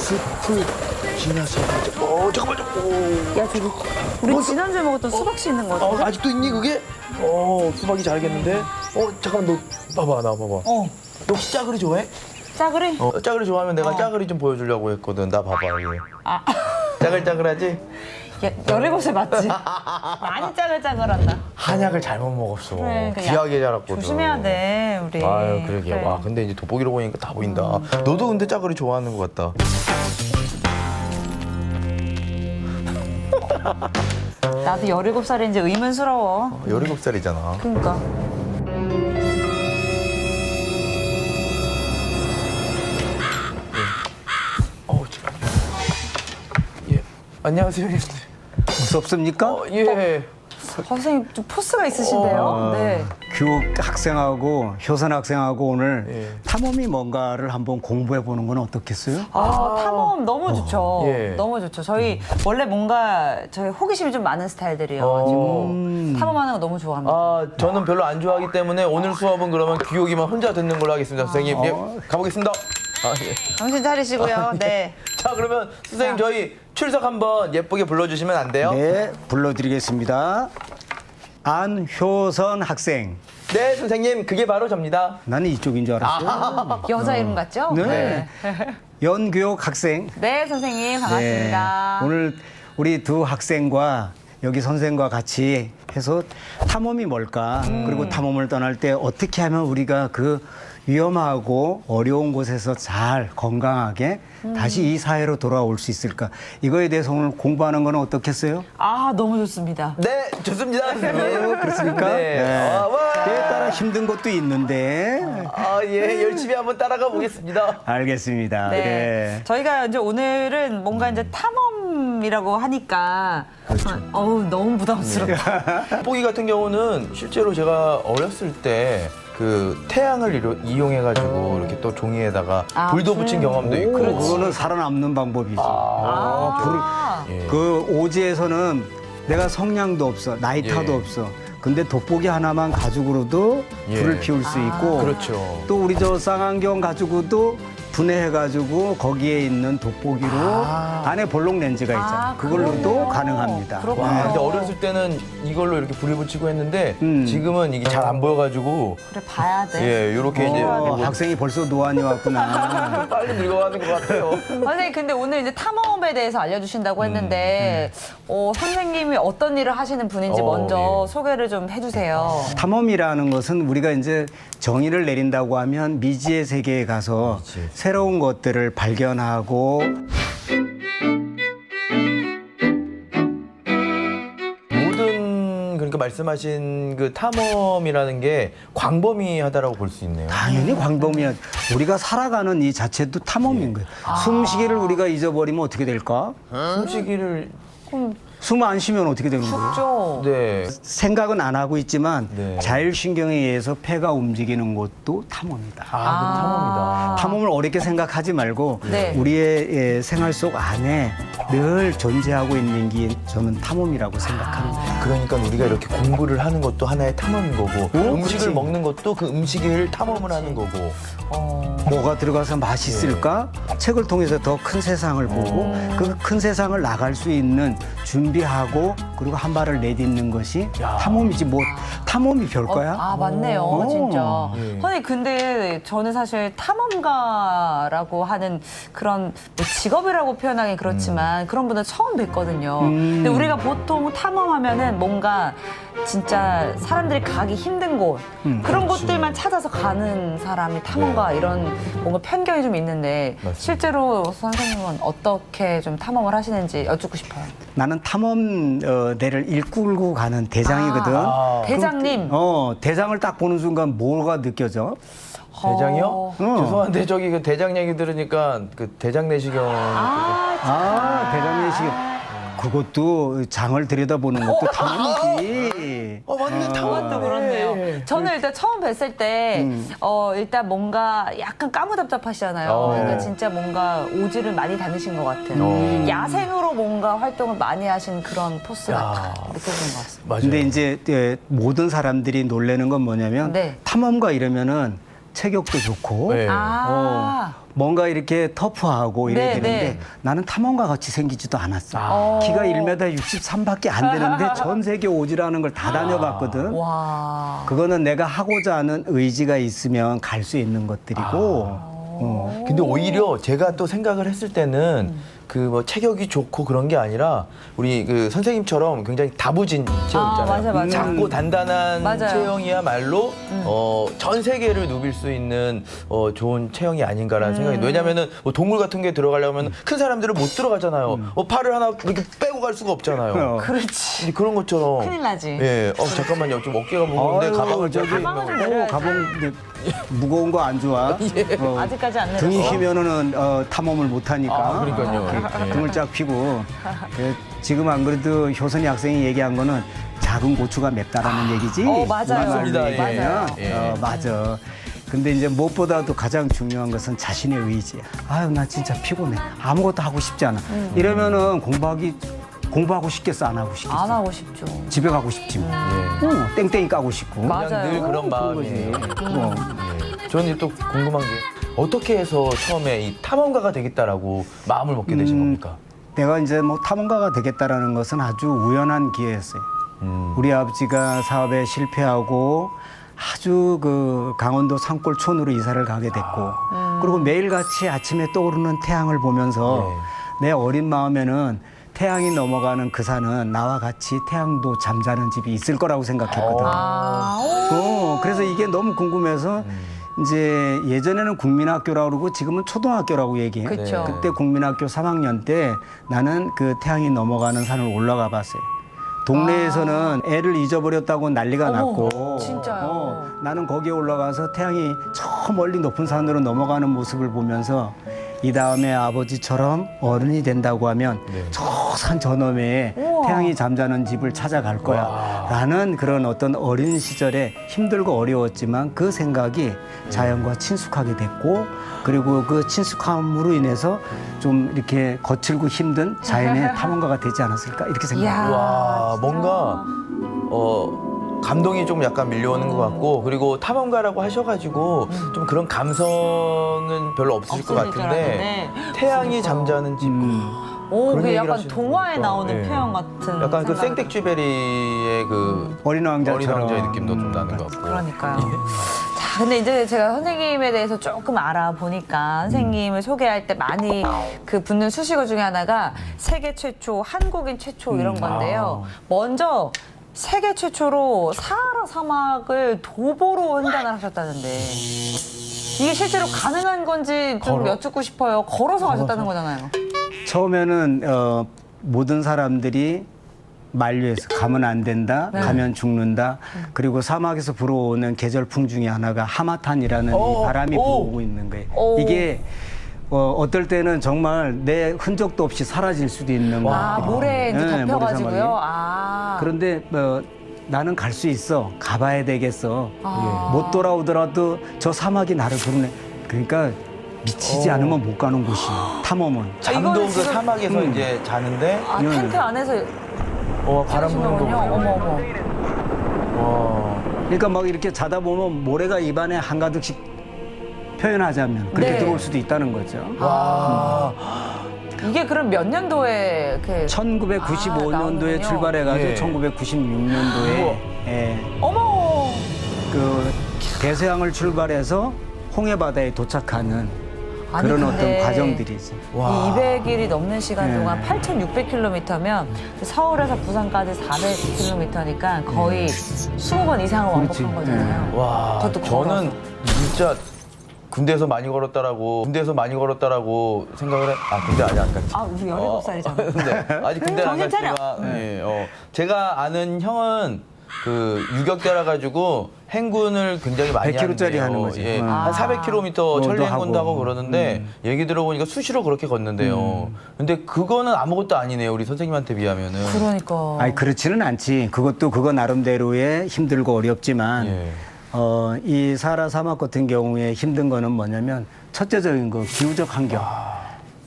숲을 지나서 잠깐만. 야, 저기 우리 지난주에 먹었던 수박씨 있는 거 같은데? 아직도 있니 그게? 수박이 잘겠는데? 잠깐만 너 봐봐 나 봐봐. 너 혹시 짜글이 좋아해? 짜그리? 짜글이 좋아하면 내가 짜글이 좀 보여주려고 했거든. 나 봐봐 얘. 아. 짜글짜글하지? 야, 17살 맞지? 많이 짜글짜글한다. 한약을 잘못 먹었어. 그래, 귀하게 자랐거든. 조심해야 돼, 우리. 아유 그러게. 그래. 와 근데 이제 돋보기로 보니까 다 보인다. 너도 근데 짜글이 좋아하는 것 같다. 나도 17살인지 의문스러워. 17살이잖아. 그러니까. 예. 안녕하세요. 무섭습니까? 예. 선생님 좀 포스가 있으신데요? 네. 교육 학생하고 효선 학생하고 오늘 예. 탐험이 뭔가를 한번 공부해 보는 건 어떻겠어요? 탐험 너무 좋죠. 예. 너무 좋죠. 저희 원래 뭔가 저희 호기심이 좀 많은 스타일들이어가지고 탐험하는 거 너무 좋아합니다. 저는 별로 안 좋아하기 때문에 오늘 수업은 그러면 귀요기만 혼자 듣는 걸로 하겠습니다. 선생님. 예, 가보겠습니다. 예. 정신 차리시고요. 네. 자, 그러면 선생님 저희 출석 한번 예쁘게 불러주시면 안 돼요? 네, 불러드리겠습니다. 안효선 학생. 네, 선생님. 그게 바로 접니다. 나는 이쪽인 줄 알았어요. 여자 이름 같죠? 네. 연교육 학생. 네, 선생님 반갑습니다. 네, 오늘 우리 두 학생과 여기 선생과 같이 해서 탐험이 뭘까? 그리고 탐험을 떠날 때 어떻게 하면 우리가 그 위험하고 어려운 곳에서 잘 건강하게 다시 이 사회로 돌아올 수 있을까? 이거에 대해서 오늘 공부하는 건 어떻겠어요? 너무 좋습니다. 네, 좋습니다. 선생님. 그렇습니까? 네. 그에 따라 힘든 것도 있는데. 예, 열심히 한번 따라가 보겠습니다. 알겠습니다. 네. 네. 저희가 이제 오늘은 뭔가 이제 탐험이라고 하니까 너무 부담스럽다. 돋보기 같은 경우는 실제로 제가 어렸을 때 그 태양을 이용해가지고 이렇게 또 종이에다가 불도 붙인 경험도 있고. 그거는 살아남는 방법이지. 예. 그 오지에서는 내가 성량도 없어, 나이타도 예. 없어. 근데 돋보기 하나만 가지고도 예. 불을 피울 수 있고 그렇죠. 또 우리 저 쌍안경 가지고도 분해해가지고 거기에 있는 돋보기로 안에 볼록 렌즈가 있잖아. 그걸로도 그러네요. 가능합니다. 그렇군요. 와, 근데 어렸을 때는 이걸로 이렇게 불을 붙이고 했는데 지금은 이게 잘 안 보여가지고 그래, 봐야 돼. 예, 요렇게 이제 학생이 벌써 노안이 왔구나. 빨리 늙어가는 것 같아요. 선생님, 근데 오늘 이제 탐험에 대해서 알려주신다고 했는데, 선생님이 어떤 일을 하시는 분인지 먼저 예. 소개를 좀 해주세요. 탐험이라는 것은 우리가 이제 정의를 내린다고 하면 미지의 세계에 가서 새로운 것들을 발견하고 모든 그러니까 말씀하신 그 탐험이라는 게 광범위하다라고 볼 수 있네요. 당연히 광범위한 우리가 살아가는 이 자체도 탐험인 거예요. 숨쉬기를 우리가 잊어버리면 어떻게 될까? 숨쉬기를 숨 안 쉬면 어떻게 되는 거예요? 그렇죠. 네. 생각은 안 하고 있지만 네. 자율신경에 의해서 폐가 움직이는 것도 탐험이다. 그건 탐험이다. 탐험을 어렵게 생각하지 말고 네. 우리의 생활 속 안에 늘 존재하고 있는 게 저는 탐험이라고 생각합니다. 그러니까 우리가 이렇게 공부를 하는 것도 하나의 탐험인 거고 음식을 그치. 먹는 것도 그 음식을 탐험을 하는 거고. 뭐가 들어가서 맛있을까? 책을 통해서 더 큰 세상을 보고 그 큰 세상을 나갈 수 있는 준비하고 그리고 한 발을 내딛는 것이 탐험이지 뭐 탐험이 별거야? 맞네요, 진짜. 예. 선생님, 근데 저는 사실 탐험가라고 하는 그런 뭐 직업이라고 표현하기 그렇지만 그런 분들 처음 뵀거든요. 근데 우리가 보통 탐험하면은 뭔가 진짜 사람들이 가기 힘든 곳 그런 곳들만 찾아서 가는 사람이 탐험가 이런 뭔가 편견이 좀 있는데 맞습니다. 실제로 선생님은 어떻게 좀 탐험을 하시는지 여쭙고 싶어요. 나는 탐험대를 이끌고 가는 대장이거든. 대장님. 대장을 딱 보는 순간 뭐가 느껴져? 대장이요? 죄송한데 저기 그 대장 얘기 들으니까 그 대장 내시경 대장 내시경. 그것도 장을 들여다보는 것도 탐험이지. 맞네 그것도 그렇네요. 저는 일단 처음 뵀을 때 일단 뭔가 약간 까무잡잡하시잖아요. 그러니까 진짜 뭔가 오지를 많이 다니신 것 같은 야생으로 뭔가 활동을 많이 하신 그런 포스가 딱 느껴지는 것 같습니다. 맞아요. 근데 이제 모든 사람들이 놀라는 건 뭐냐면 네. 탐험가 이러면은 체격도 좋고 네. 뭔가 이렇게 터프하고 이래야 네, 되는데 네. 나는 탐험가 같이 생기지도 않았어. 키가 1m 63밖에 안 되는데 전 세계 오지라는 걸 다 다녀봤거든. 와. 그거는 내가 하고자 하는 의지가 있으면 갈 수 있는 것들이고 근데 오히려 제가 또 생각을 했을 때는 그 뭐 체격이 좋고 그런 게 아니라 우리 그 선생님처럼 굉장히 다부진 체형 있잖아요. 맞아. 작고 단단한 맞아요. 체형이야말로 전 세계를 누빌 수 있는 좋은 체형이 아닌가라는 생각이. 왜냐면은 뭐 동물 같은 게 들어가려면 큰 사람들은 못 들어가잖아요. 팔을 하나 이렇게 빼고 갈 수가 없잖아요. 그렇지. 근데 그런 것처럼 큰일 나지. 예. 잠깐만요. 좀 어깨가 무거운데 가방을 저기 가방을 좀 내려야지. 가방 무거운 거 안 좋아. 아직까지 안 등이 내렸어. 휘면은 탐험을 못 하니까. 그러니까요. 등을 쫙 펴고 지금 안 그래도 효선이 학생이 얘기한 거는 작은 고추가 맵다라는 얘기지. 맞아요. 맞습니다. 예. 맞아요. 맞아. 근데 이제 무엇보다도 가장 중요한 것은 자신의 의지야. 아유 나 진짜 피곤해. 아무것도 하고 싶지 않아. 이러면은 공부하고 싶겠어 안 하고 싶겠어? 안 하고 싶죠. 집에 가고 싶지. 땡땡이 까고 싶고. 맞아요. 그냥 늘 그런 마음이. 거지. 저는 또 궁금한 게 어떻게 해서 처음에 이 탐험가가 되겠다라고 마음을 먹게 되신 겁니까? 내가 이제 뭐 탐험가가 되겠다라는 것은 아주 우연한 기회였어요. 우리 아버지가 사업에 실패하고 아주 그 강원도 산골촌으로 이사를 가게 됐고 그리고 매일같이 아침에 떠오르는 태양을 보면서 내 어린 마음에는 태양이 넘어가는 그 산은 나와 같이 태양도 잠자는 집이 있을 거라고 생각했거든. 그래서 이게 너무 궁금해서 이제 예전에는 국민학교라고 그러고 지금은 초등학교라고 얘기해. 그쵸. 그때 국민학교 3학년 때 나는 그 태양이 넘어가는 산을 올라가 봤어요. 동네에서는 애를 잊어버렸다고 난리가 났고 진짜요? 나는 거기에 올라가서 태양이 저 멀리 높은 산으로 넘어가는 모습을 보면서 이 다음에 아버지처럼 어른이 된다고 하면 저 산 저너머에 태양이 잠자는 집을 찾아갈 거야 라는 그런 어떤 어린 시절에 힘들고 어려웠지만 그 생각이 자연과 친숙하게 됐고 그리고 그 친숙함으로 인해서 좀 이렇게 거칠고 힘든 자연의 탐험가가 되지 않았을까 이렇게 생각합니다. 와, 뭔가 감동이 좀 약간 밀려오는 것 같고 그리고 탐험가라고 하셔가지고 좀 그런 감성은 별로 없으실 것 없으실 줄 같은데 알았는데. 태양이 잠자는 집 그런 그게 얘기를 약간 하시는 동화에 거니까. 나오는 예. 표현 같은. 약간 그 생각이 생텍쥐베리의 그 어린 왕자처럼. 왕자의 느낌도 좀 나는 것 같고. 그러니까요. 자, 근데 이제 제가 선생님에 대해서 조금 알아보니까 선생님을 소개할 때 많이 그 붙는 수식어 중에 하나가 세계 최초, 한국인 최초 이런 건데요. 먼저 세계 최초로 사하라 사막을 도보로 횡단을 하셨다는데 이게 실제로 가능한 건지 좀 여쭙고 싶어요. 걸어서 가셨다는 거잖아요. 처음에는 모든 사람들이 만류해서 가면 안 된다, 가면 죽는다. 그리고 사막에서 불어오는 계절풍 중에 하나가 하마탄이라는 이 바람이 불어오고 있는 거예요. 이게 어떨 때는 정말 내 흔적도 없이 사라질 수도 있는 거예요. 모래에 이제 네, 덮여가지고요. 모래사막이. 그런데 나는 갈 수 있어. 가봐야 되겠어. 못 돌아오더라도 저 사막이 나를 부르네. 그러니까 미치지 않으면 못 가는 곳이에요. 탐험은. 잠도 이거는 그 지금- 사막에서 이제 자는데 텐트 안에서 바람 부는 거 찍으시는군요. 보세요. 어머. 그러니까 막 이렇게 자다 보면 모래가 입안에 한가득씩 표현하자면 그렇게 네. 들어올 수도 있다는 거죠. 이게 그럼 몇 년도에 그 1995년도에 나오는군요. 출발해가지고 예. 1996년도에 어머. 그 대서양을 출발해서 홍해바다에 도착하는 아니, 그런 근데 어떤 과정들이지. 이 200일이 넘는 시간 네. 동안 8,600km면 서울에서 부산까지 400km니까 거의 20번 이상을 그렇지. 왕복한 거잖아요. 와, 저도 저는 진짜 군대에서 많이 걸었다라고 생각을 군대 아직 안 갔지. 우리 17살이잖아. 네, 아직 군대는 안 정신 차려. 갔지만 제가 아는 형은 그 유격대라 가지고 행군을 굉장히 많이 100km 짜리 하는데요. 하는 거지. 예, 아. 한 400km 천리 행군도 하고 그러는데 얘기 들어보니까 수시로 그렇게 걷는데요. 근데 그거는 아무것도 아니네요. 우리 선생님한테 비하면은. 그러니까. 아니 그렇지는 않지. 그것도 그거 나름대로의 힘들고 어렵지만 예. 이 사하라 사막 같은 경우에 힘든 거는 뭐냐면 첫째적인 거 기후적 환경.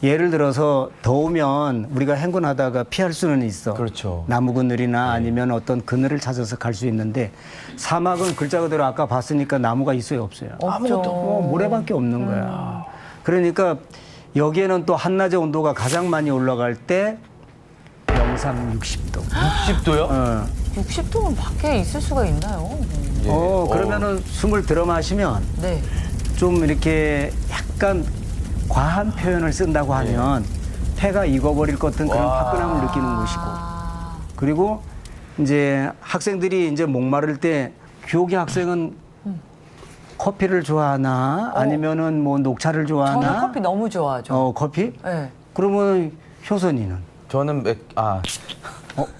예를 들어서 더우면 우리가 행군하다가 피할 수는 있어. 그렇죠. 나무 그늘이나 아니면 어떤 그늘을 찾아서 갈 수 있는데 사막은 글자 그대로 아까 봤으니까 나무가 있어요, 없어요? 없죠. 모래밖에 없는 거야. 그러니까 여기에는 또 한낮의 온도가 가장 많이 올라갈 때 영상 60도. 60도요? 60도면 밖에 있을 수가 있나요? 그러면은 숨을 들어 마시면 네. 좀 이렇게 약간 과한 표현을 쓴다고 하면 폐가 익어버릴 것 같은 그런 화끈함을 느끼는 곳이고. 그리고 이제 학생들이 이제 목마를 때 교기 학생은 커피를 좋아하나 아니면은 뭐 녹차를 좋아하나? 저는 커피 너무 좋아하죠. 커피? 네. 그러면 효선이는? 저는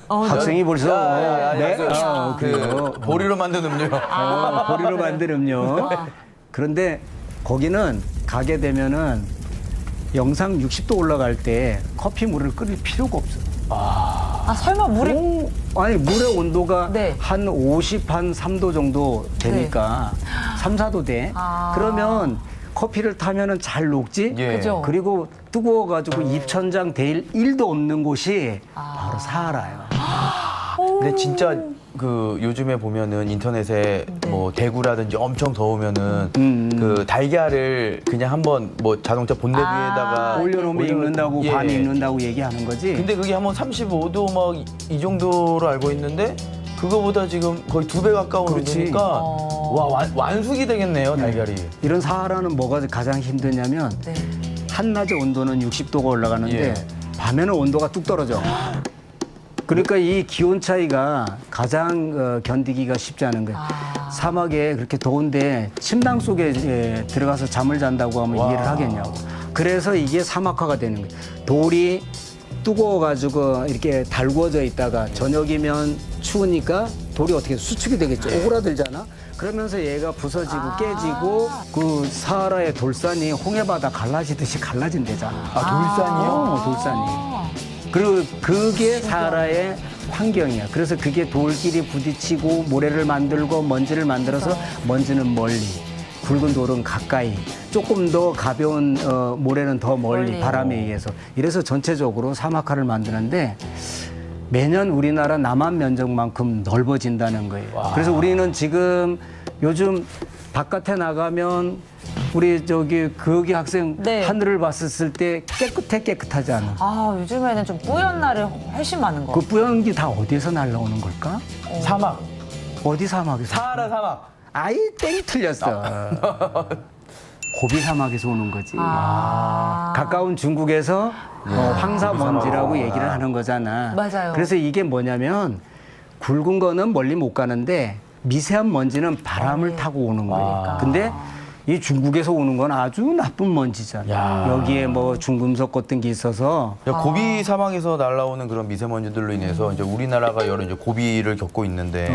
학생이 벌써 네? 그 보리로 만든 음료. 보리로 만든 음료. 그런데 거기는 가게 되면은 영상 60도 올라갈 때 커피 물을 끓일 필요가 없어. 설마 물이 아니 물의 온도가 네. 한 50, 한 3도 정도 되니까 3, 4도 돼. 그러면 커피를 타면은 잘 녹지. 예. 그죠. 그리고 뜨거워가지고 입천장 데일 1도 없는 곳이 바로 사하라예요. 근데 진짜 그 요즘에 보면은 인터넷에 뭐 대구라든지 엄청 더우면은 그 달걀을 그냥 한번 뭐 자동차 본넷 위에다가 올려놓으면 익는다고 예. 반이 익는다고 얘기하는 거지. 근데 그게 한번 35도 막 이 정도로 알고 있는데 그거보다 지금 거의 2배 가까운 그렇지. 온도니까 와 완숙이 되겠네요 달걀이. 이런 사하라는 뭐가 가장 힘드냐면 네. 한낮의 온도는 60도가 올라가는데 예. 밤에는 온도가 뚝 떨어져. 그러니까 이 기온 차이가 가장 견디기가 쉽지 않은 거예요. 사막에 그렇게 더운데 침낭 속에 들어가서 잠을 잔다고 하면 이해를 하겠냐고. 그래서 이게 사막화가 되는 거예요. 돌이 뜨거워가지고 이렇게 달구어져 있다가 저녁이면 추우니까 돌이 어떻게 수축이 되겠죠. 오그라들잖아. 그러면서 얘가 부서지고 깨지고 그 사하라의 돌산이 홍해바다 갈라지듯이 갈라진대잖아. 돌산이요? 돌산이. 그리고 그게 사하라의 환경이야. 그래서 그게 돌끼리 부딪히고 모래를 만들고 먼지를 만들어서 먼지는 멀리, 굵은 돌은 가까이, 조금 더 가벼운 모래는 더 멀리 바람에 의해서. 이래서 전체적으로 사막화를 만드는데 매년 우리나라 남한 면적만큼 넓어진다는 거예요. 그래서 우리는 지금 요즘 바깥에 나가면 우리 저기 교육이 학생 네. 하늘을 봤을 때 깨끗하지 않아. 요즘에는 좀 뿌연 날이 훨씬 많은 거. 그 뿌연 게 다 어디에서 날라오는 걸까? 사막. 어디 사막에서? 사하라 사막. 아이 땡 틀렸어. 고비 사막에서 오는 거지. 가까운 중국에서 황사 먼지라고 얘기를 하는 거잖아. 맞아요. 그래서 이게 뭐냐면 굵은 거는 멀리 못 가는데 미세한 먼지는 바람을 타고 오는 거니까. 근데 이 중국에서 오는 건 아주 나쁜 먼지잖아. 야. 여기에 뭐 중금속 같은 게 있어서 고비 사막에서 날라오는 그런 미세먼지들로 인해서 이제 우리나라가 여러 이제 고비를 겪고 있는데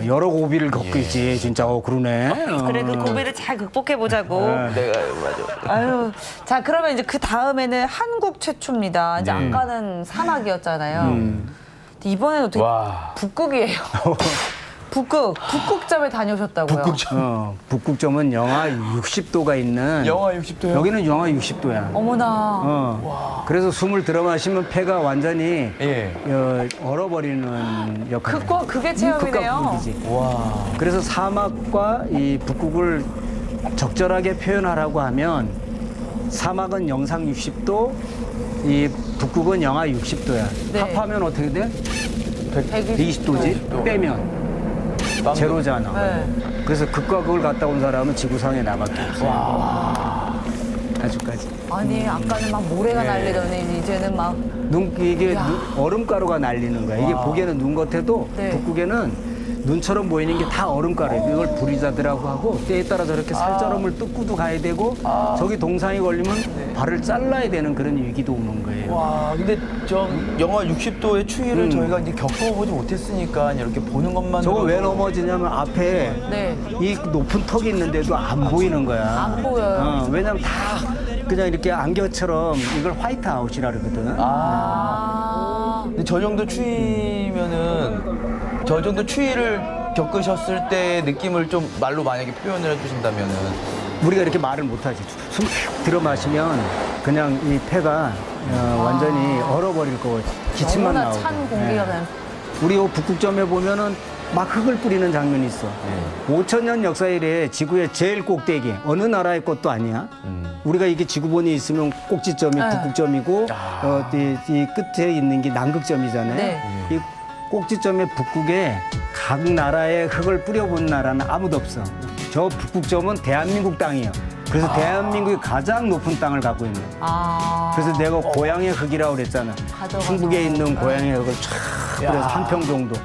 여러 고비를 겪고 있지. 진짜 그러네. 그래 그 고비를 잘 극복해 보자고. 내가 맞아. 아유, 자 그러면 이제 그 다음에는 한국 최초입니다. 이제 네. 아까는 사막이었잖아요. 근데 이번에는 되게 와. 북극이에요. 북극점에 다녀오셨다고요. 북극점은 영하 60도가 있는 영하 60도요? 여기는 영하 60도야. 어머나. 그래서 숨을 들어 마시면 폐가 완전히 예. 얼어버리는 역할. 극과 극의 체험이네요. 와. 그래서 사막과 이 북극을 적절하게 표현하라고 하면 사막은 영상 60도, 이 북극은 영하 60도야. 네. 합하면 어떻게 돼? 120 120도지? 빼면 제로잖아. 네. 그래서 극과 극을 갔다 온 사람은 지구상에 나밖에 없어. 아직까지. 아니 아까는 막 모래가 네. 날리더니 이제는 막 이게 얼음가루가 날리는 거야. 이게 보기에는 눈 같아도 네. 북극에는 눈처럼 보이는 게 다 얼음가루예요. 이걸 부리자드라고 하고 때에 따라 저렇게 살처럼을 뜯고도 가야 되고 저기 동상이 걸리면 발을 잘라야 되는 그런 위기도 오는 거예요. 와, 근데 저 영하 60도의 추위를 저희가 이제 겪어보지 못했으니까 이렇게 보는 것만 저거 왜 넘어지냐면 앞에 네. 이 높은 턱이 있는데도 안 보이는 거야. 안 보여요. 왜냐면 다 그냥 이렇게 안개처럼 이걸 화이트 아웃이라 그러거든. 근데 저 정도 추위면은 저 정도 추위를 겪으셨을 때의 느낌을 좀 말로 만약에 표현을 해주신다면은. 우리가 이렇게 말을 못하지. 숨 들어 마시면 그냥 이 폐가 완전히 얼어버릴 거고 기침만 너무나 나오고. 찬 공기가 예. 그냥 우리 요 북극점에 보면은 막 흙을 뿌리는 장면이 있어. 5,000년 역사 이래 지구의 제일 꼭대기 어느 나라의 것도 아니야. 우리가 이게 지구본이 있으면 꼭지점이 네. 북극점이고 이 끝에 있는 게 남극점이잖아요. 네. 이 꼭지점의 북극에 각 나라의 흙을 뿌려본 나라는 아무도 없어. 저 북극점은 대한민국 땅이에요. 그래서 대한민국이 가장 높은 땅을 갖고 있는. 그래서 내가 고향의 흙이라고 그랬잖아. 가져가서. 충북에 있는 고향의 흙을 쫙 뿌려서 한 평 정도.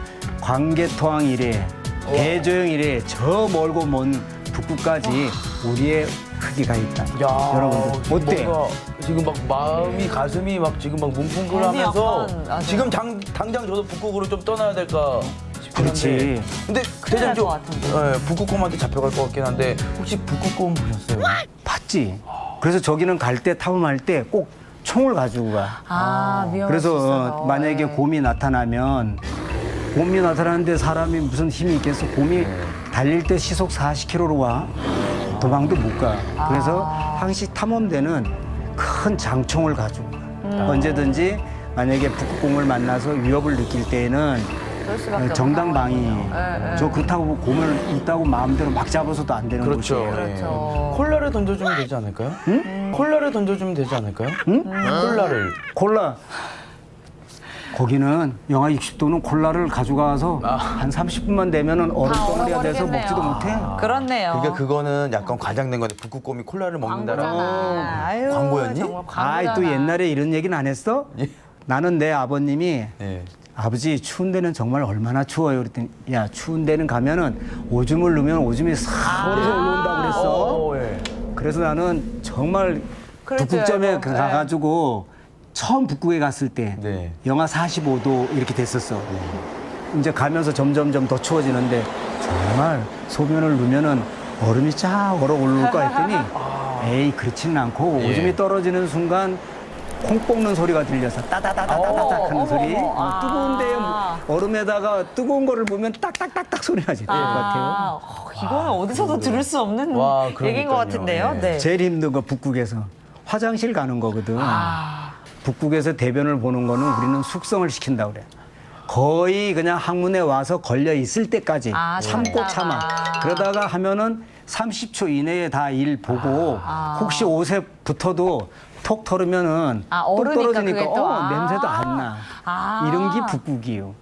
광개토항 이래, 대조영 이래, 저 멀고 먼 북극까지 우리의 흙이 가 있다. 여러분들 어때? 뭔가 지금 막 마음이 가슴이 막 지금 막 뭉클하면서 약간, 맞아요. 지금 당장 저도 북극으로 좀 떠나야 될까 싶긴 그렇지. 한데. 근데 큰일 날 대장님 것 같은데. 북극곰한테 잡혀갈 것 같긴 한데 혹시 북극곰 보셨어요? 봤지. 그래서 저기는 갈 때 탐험할 때 꼭 총을 가지고 가. 위험할 수 그래서 있어서. 만약에 네. 곰이 나타나면 곰이 나타나는데 사람이 무슨 힘이 있겠어? 곰이 달릴 때 시속 40km로 와. 도망도 못 가. 그래서 항시 탐험대는 큰 장총을 가지고 가. 언제든지 만약에 북극곰을 만나서 위협을 느낄 때에는 그럴 수밖에 정당방위. 없네요. 저 그렇다고 곰을 있다고 마음대로 막 잡아서도 안 되는 그렇죠. 곳이에요. 그렇죠. 콜라를 던져주면 되지 않을까요? 콜라를 던져주면 되지 않을까요? 콜라를. 콜라. 거기는 영하 60도는 콜라를 가져가서 한 30분만 되면은 얼음 다 덩어리가 돼서 얼어버리겠네요. 먹지도 못해. 그렇네요. 그러니까 그거는 약간 과장된 건데 북극곰이 콜라를 먹는다라는. 광고잖아. 아유, 광고였니? 정말 아이, 또 광고잖아. 옛날에 이런 얘기는 안 했어? 예. 나는 내 아버님이 예. 아버지 추운 데는 정말 얼마나 추워요. 그랬더니 야 추운 데는 가면은 오줌을 넣으면 오줌이 싹 얼어서 올라온다고 그랬어. 예. 그래서 나는 정말 그럴 줄 북극점에 알고. 가가지고 처음 북극에 갔을 때 네. 영하 45도 이렇게 됐었어. 이제 가면서 점점점 더 추워지는데 정말 소변을 누면은 얼음이 쫙 얼어 올라올까 했더니 에이 그렇지는 않고 예. 오줌이 떨어지는 순간 콩 볶는 소리가 들려서 따다다다다닥 하는 어머, 소리. 어머. 뜨거운데 얼음에다가 뜨거운 거를 보면 딱딱딱딱 소리 나지. 것 같아요. 이거는 어디서도 들을 수 없는 와, 얘기인 것 그러니까요. 같은데요. 네. 네. 제일 힘든 거 북극에서 화장실 가는 거거든. 북극에서 대변을 보는 거는 우리는 숙성을 시킨다 그래. 거의 그냥 항문에 와서 걸려 있을 때까지 참고 참아. 그러다가 하면은 30초 이내에 다 일 보고 혹시 옷에 붙어도 톡 털으면은 또 얼으니까 떨어지니까 그게 또, 냄새도 안 나. 이런 게 북극이요.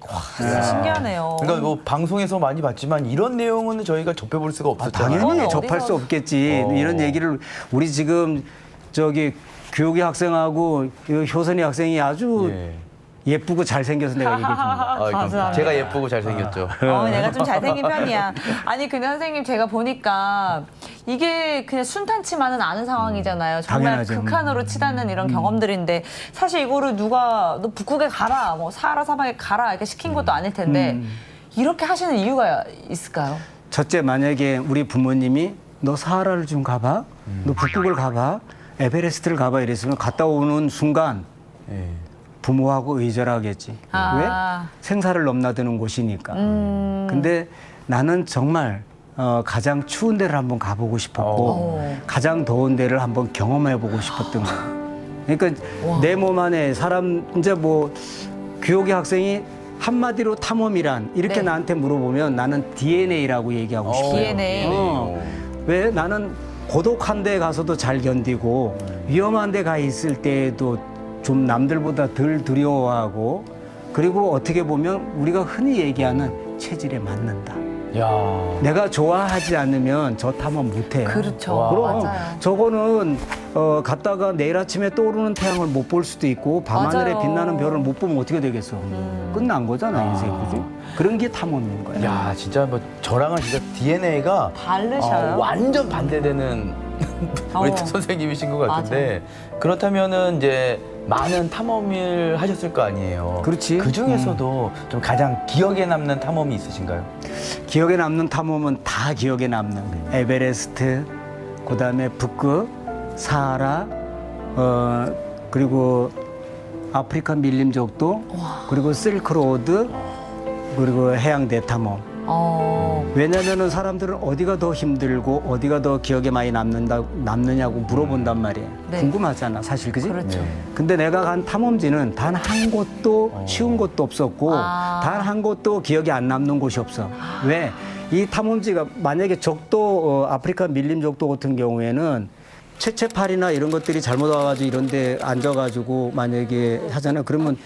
신기하네요. 그러니까 뭐 방송에서 많이 봤지만 이런 내용은 저희가 접해볼 수가 없었잖아요. 당연히 어디서- 접할 수 없겠지. 이런 얘기를 우리 지금 저기 교육의 학생하고 이 효선이 학생이 아주 예. 예쁘고 잘생겨서 내가 얘기해 준 거야. 감사합니다. 제가 예쁘고 잘생겼죠. 내가 좀 잘생긴 편이야. 아니 근데 선생님 제가 보니까 이게 그냥 순탄치만은 않은 상황이잖아요. 정말 당연하죠. 극한으로 치닫는 이런 경험들인데 사실 이거를 누가 너 북극에 가라, 뭐 사하라 사막에 가라 이렇게 시킨 것도 아닐 텐데 이렇게 하시는 이유가 있을까요? 첫째, 만약에 우리 부모님이 너 사하라를 좀 가봐, 너 북극을 가봐, 에베레스트를 가봐 이랬으면 갔다 오는 순간 예. 부모하고 의절하겠지. 왜? 생사를 넘나드는 곳이니까. 근데 나는 정말 가장 추운 데를 한번 가보고 싶었고 가장 더운 데를 한번 경험해보고 싶었던 거야. 그러니까 내 몸 안에 사람 이제 뭐 교육의 학생이 한마디로 탐험이란 이렇게 네. 나한테 물어보면 나는 DNA라고 얘기하고 싶어요. DNA. 왜 나는 고독한 데 가서도 잘 견디고 위험한 데 가 있을 때에도 좀 남들보다 덜 두려워하고 그리고 어떻게 보면 우리가 흔히 얘기하는 체질에 맞는다. 야. 내가 좋아하지 않으면 저 탐험 못해요. 그렇죠. 그럼 맞아요. 저거는 갔다가 내일 아침에 떠오르는 태양을 못 볼 수도 있고 밤하늘에 맞아요. 빛나는 별을 못 보면 어떻게 되겠어. 끝난 거잖아 인생 그지? 그런 게 탐험인 거야. 야, 진짜 뭐 저랑은 진짜 DNA가 다르셔요? 완전 반대되는 우리 선생님이신 것 같은데 그렇다면은 이제 많은 탐험을 하셨을 거 아니에요. 그렇지. 그 중에서도 좀 가장 기억에 남는 탐험이 있으신가요? 기억에 남는 탐험은 다 기억에 남는 거예요. 에베레스트, 그다음에 북극, 사하라, 그리고 아프리카 밀림족도, 그리고 실크로드, 그리고 해양 대탐험. 왜냐면은 사람들은 어디가 더 힘들고 어디가 더 기억에 많이 남느냐고 물어본단 말이에요. 네. 궁금하잖아, 사실, 그지? 그렇죠. 근데 내가 간 탐험지는 단 한 곳도 쉬운 곳도 없었고 단 한 곳도 기억에 안 남는 곳이 없어. 왜? 이 탐험지가 만약에 적도 아프리카 밀림 적도 같은 경우에는 채채팔이나 이런 것들이 잘못 와가지고 이런 데 앉아가지고 만약에 하잖아요. 그러면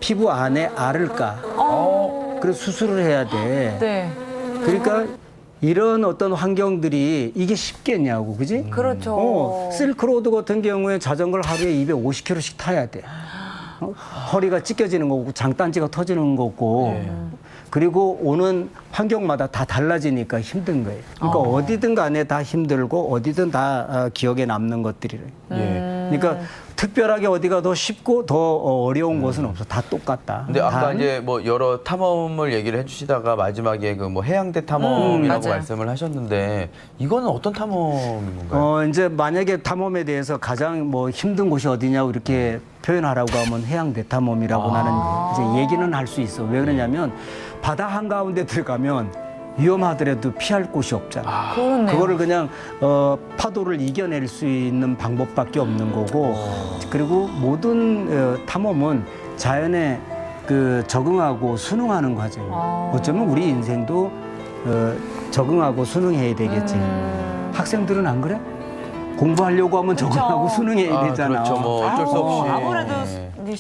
피부 안에 알을 까. 그래서 수술을 해야 돼. 네. 그러니까 이런 어떤 환경들이 이게 쉽겠냐고, 그지? 그렇죠. 실크로드 같은 경우에 자전거를 하루에 250km씩 타야 돼. 허리가 찢겨지는 거고 장단지가 터지는 거고 그리고 오는 환경마다 다 달라지니까 힘든 거예요. 그러니까 어디든 간에 다 힘들고 어디든 다 기억에 남는 것들이래요. 그러니까 특별하게 어디가 더 쉽고 더 어려운 곳은 없어. 다 똑같다. 근데 아까 단 이제 뭐 여러 탐험을 얘기를 해주시다가 마지막에 그 뭐 해양대 탐험이라고 맞아요. 말씀을 하셨는데 이거는 어떤 탐험인 건가요? 이제 만약에 탐험에 대해서 가장 뭐 힘든 곳이 어디냐고 이렇게 표현하라고 하면 해양대 탐험이라고 나는 이제 얘기는 할 수 있어. 왜 그러냐면 바다 한가운데 들어가면 위험하더라도 피할 곳이 없잖아. 그렇네요. 그거를 그냥 파도를 이겨낼 수 있는 방법밖에 없는 거고 그리고 모든 탐험은 자연에 그 적응하고 순응하는 과정이에요. 어쩌면 우리 인생도 적응하고 순응해야 되겠지. 학생들은 안 그래? 공부하려고 하면 적응하고 순응해야 되잖아. 그렇죠. 뭐 어쩔 수 없이. 아무래도 네.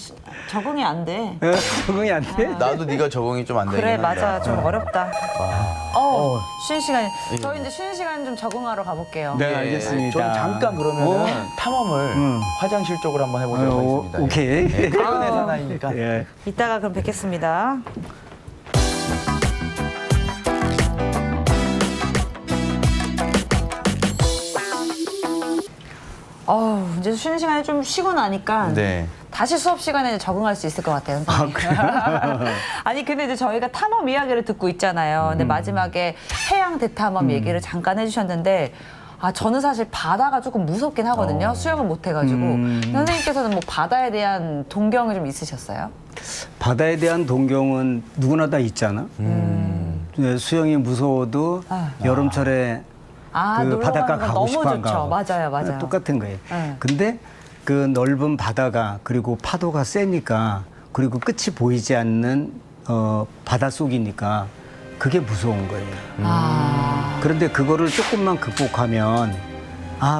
적응이 안 돼. 적응이 안 돼? 나도 네가 적응이 좀 안 되긴 그래, 한다. 맞아. 좀 어렵다. 쉬는 시간. 저희 이제 쉬는 시간 좀 적응하러 가볼게요. 네, 알겠습니다. 저는 잠깐 그러면은 탐험을 화장실 쪽으로 한번 해보도록 하겠습니다. 예. 오케이. 네, 퇴근의 사나이니까. 예. 이따가 그럼 뵙겠습니다. 이제 쉬는 시간에 좀 쉬고 나니까 네. 다시 수업 시간에 적응할 수 있을 것 같아요. 아니 근데 이제 저희가 탐험 이야기를 듣고 있잖아요. 근데 마지막에 해양 대탐험 얘기를 잠깐 해주셨는데 저는 사실 바다가 조금 무섭긴 하거든요. 수영을 못 해가지고. 선생님께서는 뭐 바다에 대한 동경이 좀 있으셨어요? 바다에 대한 동경은 누구나 다 있잖아. 수영이 무서워도 여름철에 그 놀러 바닷가 가는 거 가고 너무 싶어 안 좋죠. 가고. 맞아요, 맞아요. 똑같은 거예요. 네. 근데 그 넓은 바다가 그리고 파도가 세니까 그리고 끝이 보이지 않는 바닷속이니까 그게 무서운 거예요. 그런데 그거를 조금만 극복하면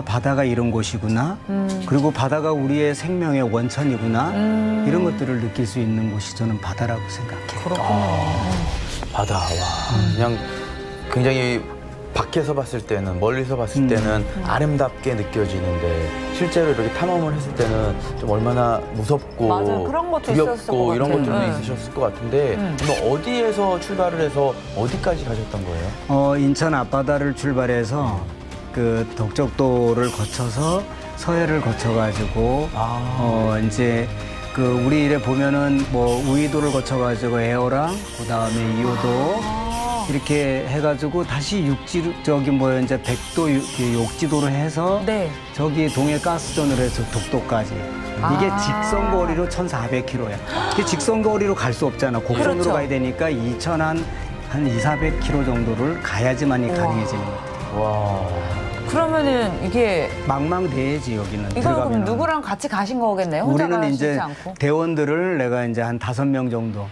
바다가 이런 곳이구나. 그리고 바다가 우리의 생명의 원천이구나. 이런 것들을 느낄 수 있는 곳이 저는 바다라고 생각해요. 바다, 와. 그냥 굉장히 밖에서 봤을 때는, 멀리서 봤을 때는 아름답게 느껴지는데 실제로 이렇게 탐험을 했을 때는 좀 얼마나 무섭고 맞아요. 그런 것도 있었을 것 두렵고 이런 같아요. 것들도 네. 있으셨을 것 같은데 그럼 어디에서 출발을 해서 어디까지 가셨던 거예요? 인천 앞바다를 출발해서 그 덕적도를 거쳐서 서해를 거쳐가지고 이제 그 우리 일에 보면은 뭐 우이도를 거쳐가지고 애호랑 그다음에 이호도 이렇게 해가지고 다시 저기 뭐야 이제 백도 욕지도를 해서 네. 저기 동해 가스전으로 해서 독도까지 이게 직선거리로 1,400km야. 이게 직선거리로 갈 수 없잖아. 곡선으로 그렇죠. 가야 되니까 2,000 한 2,400km 정도를 가야지만이 가능해지는 것 같아. 와. 그러면은 이게 망망대해지 여기는. 이거 그럼 들어가면은. 누구랑 같이 가신 거겠네요? 혼자 우리는 가시지 이제 않고? 대원들을 내가 이제 한 5명 정도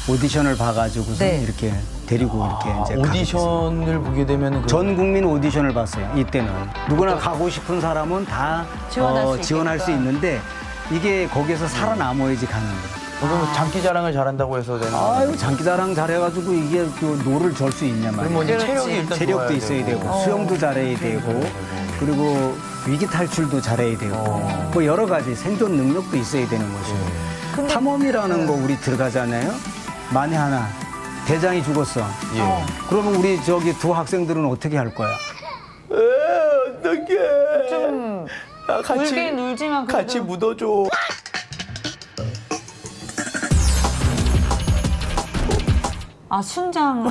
오디션을 봐가지고서 네. 이렇게 데리고 이렇게 이제 가게 됐어요. 오디션을 보게 되면 전 국민 오디션을 봤어요. 이때는 누구나 가고 싶은 사람은 다 지원할 수 수 있는데 이게 거기서 살아남아야지 가는 거예요. 그러면 장기자랑을 잘한다고 해서 되는 거예요? 아유 장기자랑 잘해가지고 이게 또 노를 절 수 있냐 그럼 말이야. 뭐 이제 그렇지. 체력이 일단 체력도 좋아야 있어야 되고 수영도 잘해야 되고 그리고 위기 탈출도 잘해야 되고 뭐 여러 가지 생존 능력도 있어야 되는 것이고 탐험이라는 거 우리 들어가잖아요. 만에 하나 대장이 죽었어. 예. 그러면 우리 저기 두 학생들은 어떻게 할 거야? 어떡해. 좀 나 울긴 울지만 그래도 같이 묻어줘. 순장.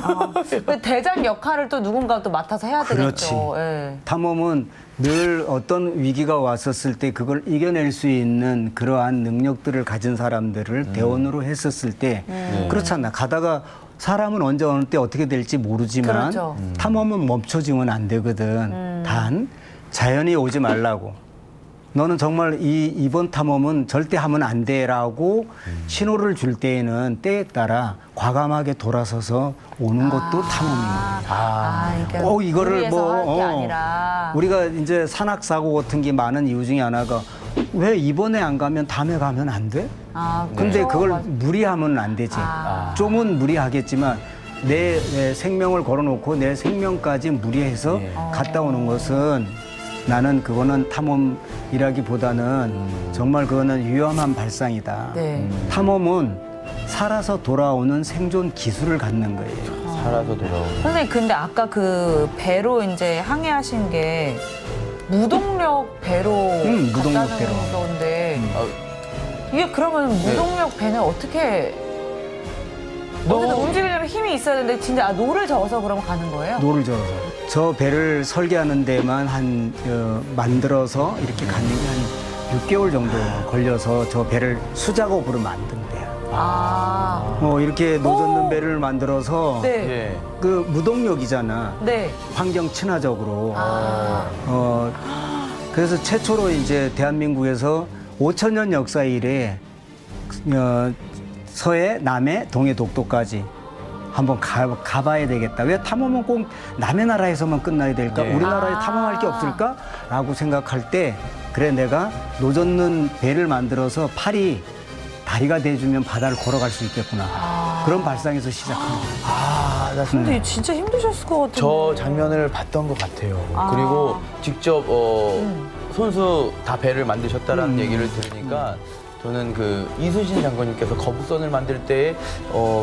그 대장 역할을 또 누군가 또 맡아서 해야 그렇지. 되겠죠. 예. 탐험은 늘 어떤 위기가 왔었을 때 그걸 이겨낼 수 있는 그러한 능력들을 가진 사람들을 대원으로 했었을 때 그렇잖아. 가다가 사람은 언제 어느 때 어떻게 될지 모르지만 그렇죠. 탐험은 멈춰지면 안 되거든. 단 자연이 오지 말라고. 너는 정말 이번 탐험은 절대 하면 안 돼라고 신호를 줄 때에는 때에 따라 과감하게 돌아서서 오는 것도 탐험인 거예요. 이거를 무리해서 할 게 뭐 아니라. 우리가 이제 산악 사고 같은 게 많은 이유 중에 하나가 왜 이번에 안 가면 다음에 가면 안 돼? 근데 그렇죠. 그걸 맞아. 무리하면 안 되지. 좀은 무리하겠지만 내 생명을 걸어놓고 내 생명까지 무리해서 갔다 오는 것은 나는 그거는 탐험이라기보다는 정말 그거는 위험한 발상이다. 네. 탐험은 살아서 돌아오는 생존 기술을 갖는 거예요. 살아서 돌아오는. 선생님, 근데 아까 그 배로 이제 항해하신 게 무동력 배로 무동력 갔다는 배로. 건데 이게 그러면 무동력 배는 어떻게 어쨌든 움직이려면 힘이 있어야 되는데 진짜 노를 저어서 그러면 가는 거예요? 노를 저어서 저 배를 설계하는 데만 만들어서 이렇게 가는 게 한 6개월 정도 걸려서 저 배를 수작업으로 만든대요. 이렇게 노젓는 배를 만들어서 네. 예. 그 무동력이잖아. 네. 환경 친화적으로. 그래서 최초로 이제 대한민국에서 5,000년 역사 이래 서해, 남해, 동해, 독도까지 한번 가봐야 되겠다. 왜 탐험은 꼭 남의 나라에서만 끝나야 될까? 네. 우리나라에 탐험할 게 없을까? 라고 생각할 때 그래 내가 노젓는 배를 만들어서 팔이 다리가 돼주면 바다를 걸어갈 수 있겠구나. 그런 발상에서 시작한 거예요. 나 근데 진짜 힘드셨을 것 같은데. 저 장면을 봤던 것 같아요. 그리고 직접 손수 다 배를 만드셨다라는 얘기를 들으니까 저는 그 이순신 장군님께서 거북선을 만들 때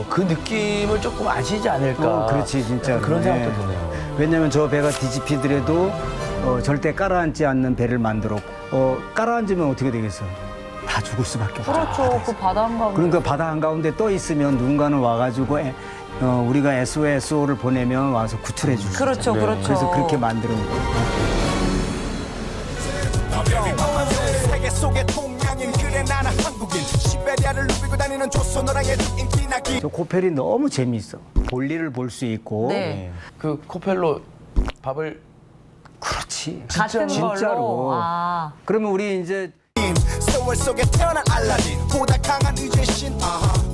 그 느낌을 조금 아시지 않을까. 그렇지, 진짜. 그런 생각도 드네요. 왜냐면 저 배가 뒤집히더라도 절대 깔아앉지 않는 배를 만들었고, 깔아앉으면 어떻게 되겠어? 다 죽을 수밖에 없죠. 그렇죠. 그 바다 한가운데. 그러니까 바다 한가운데 떠 있으면 누군가는 와가지고 우리가 SOS를 보내면 와서 구출해 주죠. 그렇죠, 그렇죠. 그래서 그렇게 만드는 거예요. 세계 속의 동양인 그래 나는 한국인 시베리아를 누비고 다니는 조선어랑의 인기나기 저 코펠이 너무 재미있어. 볼일을 볼 수 있고. 네. 그 코펠로 밥을 그렇지. 같은 진짜로. 걸로. 그러면 우리 이제 세월 속에 태어난 알라딘 보다 강한 의제신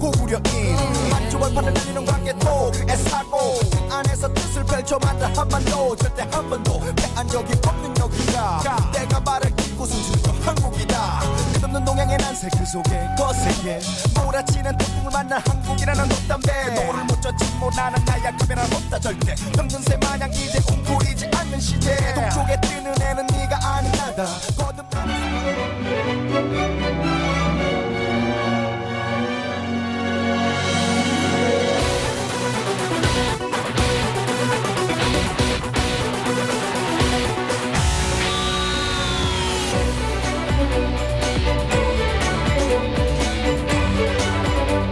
고구려인 만주벌판을 날리는 광개토 그의 사고 그 안에서 뜻을 펼쳐 만든 한반도 절대 한 번도 패한 적이 없는 여기가 내가 말할 곳은 주저 한국이다 끝없는 동양의 난세 그 속에 거세게 몰아치는 태풍을 만난 한국이라는 돛담배 노를 못 젓지 못하는 나약함이란 없다 절대 병든새 마냥 이제 웅크리지 않는 시대 동쪽에 뜨는 애는 네가 아니하다 거듭나는